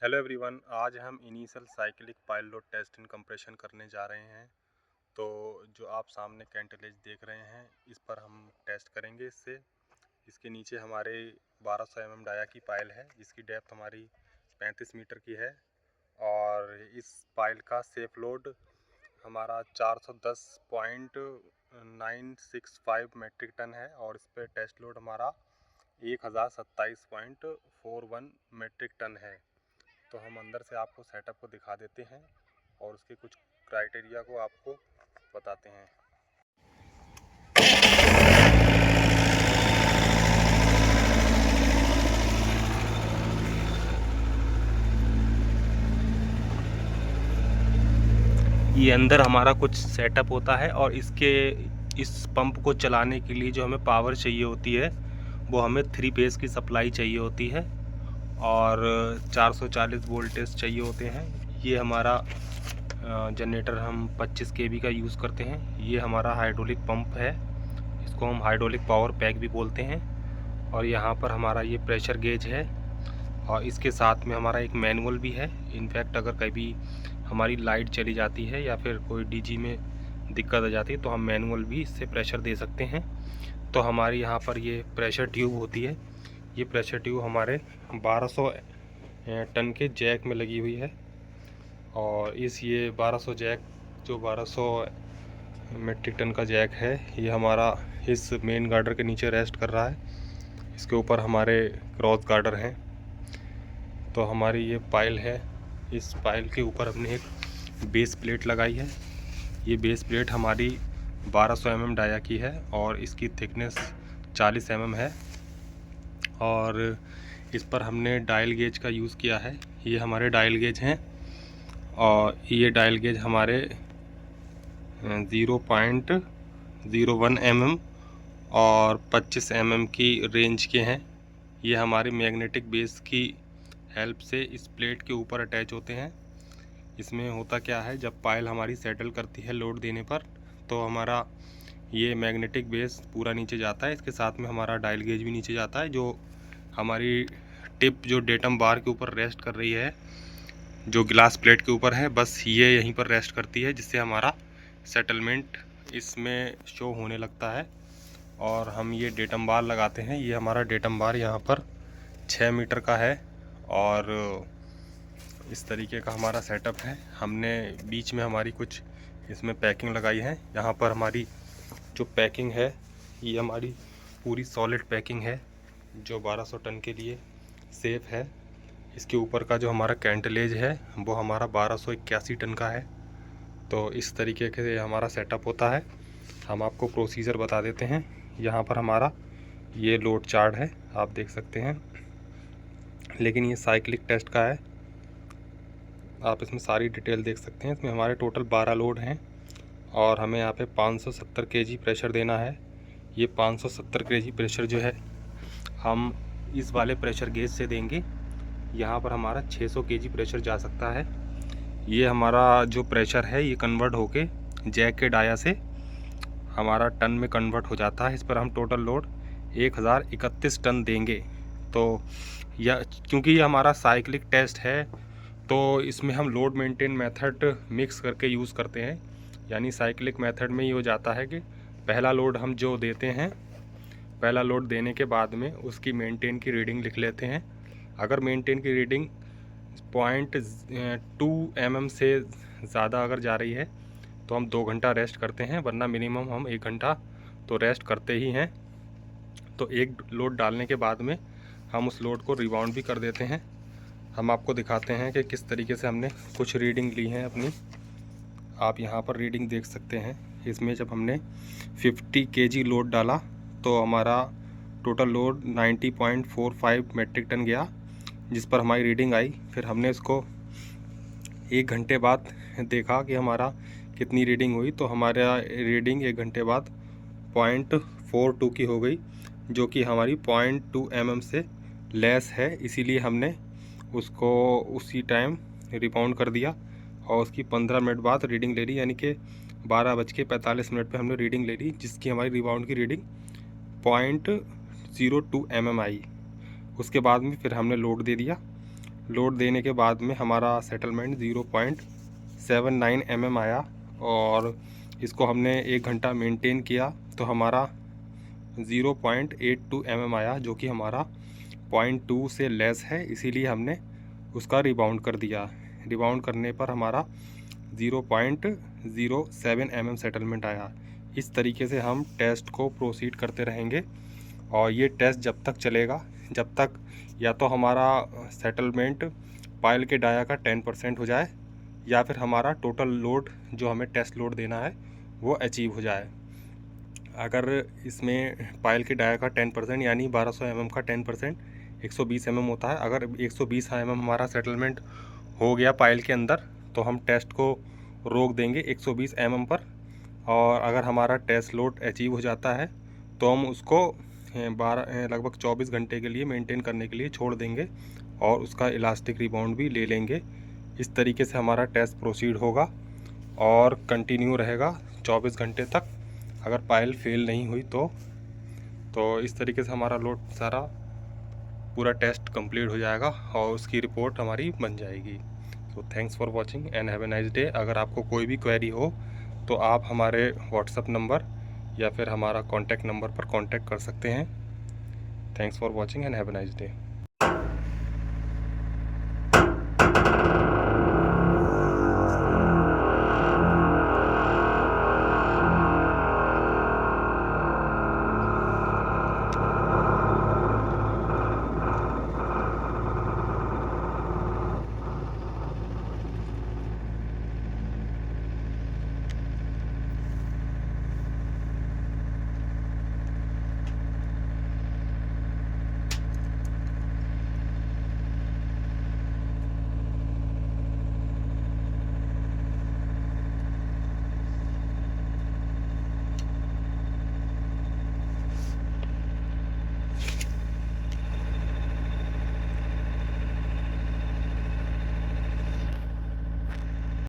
Hello everyone, आज हम initial cyclic pile load test in compression करने जा रहे हैं। तो जो आप सामने कैंटिलेज देख रहे हैं, इस पर हम टेस्ट करेंगे। इसके नीचे हमारे 1200 mm डाया की पाइल है, जिसकी डेप्थ हमारी 35 मीटर की है। और इस पाइल का सेफ लोड हमारा 410.965 मेट्रिक टन है और इस पर टेस्ट लोड हमारा 1027.41 मेट्रिक टन है। तो हम अंदर से आपको सेटअप को दिखा देते हैं और उसके कुछ क्राइटेरिया को आपको बताते हैं। ये अंदर हमारा कुछ सेटअप होता है और इस पंप को चलाने के लिए जो हमें पावर चाहिए होती है वो हमें 3 फेज की सप्लाई चाहिए होती है और 440 वोल्टेज चाहिए होते हैं। ये हमारा जनरेटर हम 25 kV का यूज़ करते हैं। ये हमारा हाइड्रोलिक पंप है, इसको हम हाइड्रोलिक पावर पैक भी बोलते हैं। और यहाँ पर हमारा ये प्रेशर गेज है और इसके साथ में हमारा एक मैनुअल भी है। इनफैक्ट अगर कभी हमारी लाइट चली जाती है या फिर कोई डीजी में दिक्कत आ जाती है तो हम मैनुअल भी इससे प्रेशर दे सकते हैं। तो हमारी यहाँ पर ये प्रेशर ट्यूब होती है। ये प्रेशर ट्यूब हमारे 1200 टन के जैक में लगी हुई है और ये 1200 जैक जो 1200 मेट्रिक टन का जैक है, ये हमारा इस मेन गार्डर के नीचे रेस्ट कर रहा है। इसके ऊपर हमारे क्रॉस गार्डर हैं। तो हमारी ये पाइल है, इस पाइल के ऊपर हमने एक बेस प्लेट लगाई है। ये बेस प्लेट हमारी 1200 mm डाया की है और इसकी थिकनेस 40 mm है और इस पर हमने डायल गेज का यूज़ किया है। ये हमारे डायल गेज हैं और ये डायल गेज हमारे 0.01 mm और 25 mm की रेंज के हैं। ये हमारी मैग्नेटिक बेस की हेल्प से इस प्लेट के ऊपर अटैच होते हैं। इसमें होता क्या है, जब पाइल हमारी सेटल करती है लोड देने पर तो हमारा ये मैग्नेटिक बेस पूरा नीचे जाता है। इसके साथ में हमारा डायल गेज भी नीचे जाता है। जो हमारी टिप जो डेटम बार के ऊपर रेस्ट कर रही है, जो ग्लास प्लेट के ऊपर है, बस ये यहीं पर रेस्ट करती है, जिससे हमारा सेटलमेंट इसमें शो होने लगता है। और हम ये डेटम बार लगाते हैं। ये हमारा डेटम बार यहाँ पर 6 मीटर का है और इस तरीके का हमारा सेटअप है। हमने बीच में हमारी कुछ इसमें पैकिंग लगाई है। यहाँ पर हमारी जो पैकिंग है, ये हमारी पूरी सॉलिड पैकिंग है जो 1200 टन के लिए सेफ़ है। इसके ऊपर का जो हमारा कैंटिलेज है वो हमारा 1281 टन का है। तो इस तरीके से हमारा सेटअप होता है। हम आपको प्रोसीजर बता देते हैं। यहाँ पर हमारा ये लोड चार्ट है, आप देख सकते हैं, लेकिन ये साइक्लिक टेस्ट का है। आप इसमें सारी डिटेल देख सकते हैं। इसमें हमारे टोटल 12 लोड हैं और हमें यहाँ पे 570 kg प्रेशर देना है। ये 570 kg प्रेशर जो है हम इस वाले प्रेशर गेज से देंगे। यहाँ पर हमारा 600 kg प्रेशर जा सकता है। ये हमारा जो प्रेशर है ये कन्वर्ट होके जैक के डाया से हमारा टन में कन्वर्ट हो जाता है। इस पर हम टोटल लोड 1031 टन देंगे। तो यह क्योंकि ये हमारा साइक्लिक टेस्ट है तो इसमें हम लोड मेंटेन मेथड मिक्स करके यूज़ करते हैं। यानी साइक्लिक मेथड में ये हो जाता है कि पहला लोड हम जो देते हैं, पहला लोड देने के बाद में उसकी मेंटेन की रीडिंग लिख लेते हैं। अगर मेंटेन की रीडिंग 0.2 mm से ज़्यादा अगर जा रही है तो हम 2 घंटा रेस्ट करते हैं, वरना मिनिमम हम 1 घंटा तो रेस्ट करते ही हैं। तो एक लोड डालने के बाद में हम उस लोड को रिबाउंड भी कर देते हैं। हम आपको दिखाते हैं कि किस तरीके से हमने कुछ रीडिंग ली है अपनी। आप यहाँ पर रीडिंग देख सकते हैं। इसमें जब हमने 50 kg लोड डाला तो हमारा टोटल लोड 90.45 मेट्रिक टन गया, जिस पर हमारी रीडिंग आई। फिर हमने इसको 1 घंटे बाद देखा कि हमारा कितनी रीडिंग हुई। तो हमारा रीडिंग 1 घंटे बाद 0.42 की हो गई, जो कि हमारी 0.2 mm से लेस है। इसीलिए हमने उसको उसी टाइम रिबाउंड कर दिया और उसकी 15 मिनट बाद रीडिंग ले ली, यानी कि 12:45 पे हमने रीडिंग ले ली, जिसकी हमारी रिबाउंड की रीडिंग 0.02 mm आई। उसके बाद में फिर हमने लोड दे दिया लोड देने के बाद में हमारा सेटलमेंट 0.79 mm आया और इसको हमने 1 घंटा मेंटेन किया तो हमारा 0.82 mm आया, जो कि हमारा 0.2 से लेस है, इसीलिए हमने उसका रिबाउंड कर दिया। रिबाउंड करने पर हमारा 0.07 mm सेटलमेंट आया। इस तरीके से हम टेस्ट को प्रोसीड करते रहेंगे और ये टेस्ट जब तक चलेगा जब तक या तो हमारा सेटलमेंट पायल के डाया का 10% हो जाए या फिर हमारा टोटल लोड जो हमें टेस्ट लोड देना है वो अचीव हो जाए। अगर इसमें पायल के डाया का 10% यानी 1200 mm का 10% 120 mm होता है। अगर 120 mm हमारा सेटलमेंट हो गया पायल के अंदर तो हम टेस्ट को रोक देंगे 120 mm पर, और अगर हमारा टेस्ट लोड अचीव हो जाता है तो हम उसको लगभग 24 घंटे के लिए मेंटेन करने के लिए छोड़ देंगे और उसका इलास्टिक रिबाउंड भी ले लेंगे। इस तरीके से हमारा टेस्ट प्रोसीड होगा और कंटिन्यू रहेगा 24 घंटे तक, अगर पायल फेल नहीं हुई तो इस तरीके से हमारा लोड सारा पूरा टेस्ट कंप्लीट हो जाएगा और उसकी रिपोर्ट हमारी बन जाएगी। तो thanks for watching and have a nice day. अगर आपको कोई भी क्वेरी हो तो आप हमारे व्हाट्सएप नंबर या फिर हमारा कॉन्टैक्ट नंबर पर कॉन्टैक्ट कर सकते हैं। Thanks for watching and have a nice day.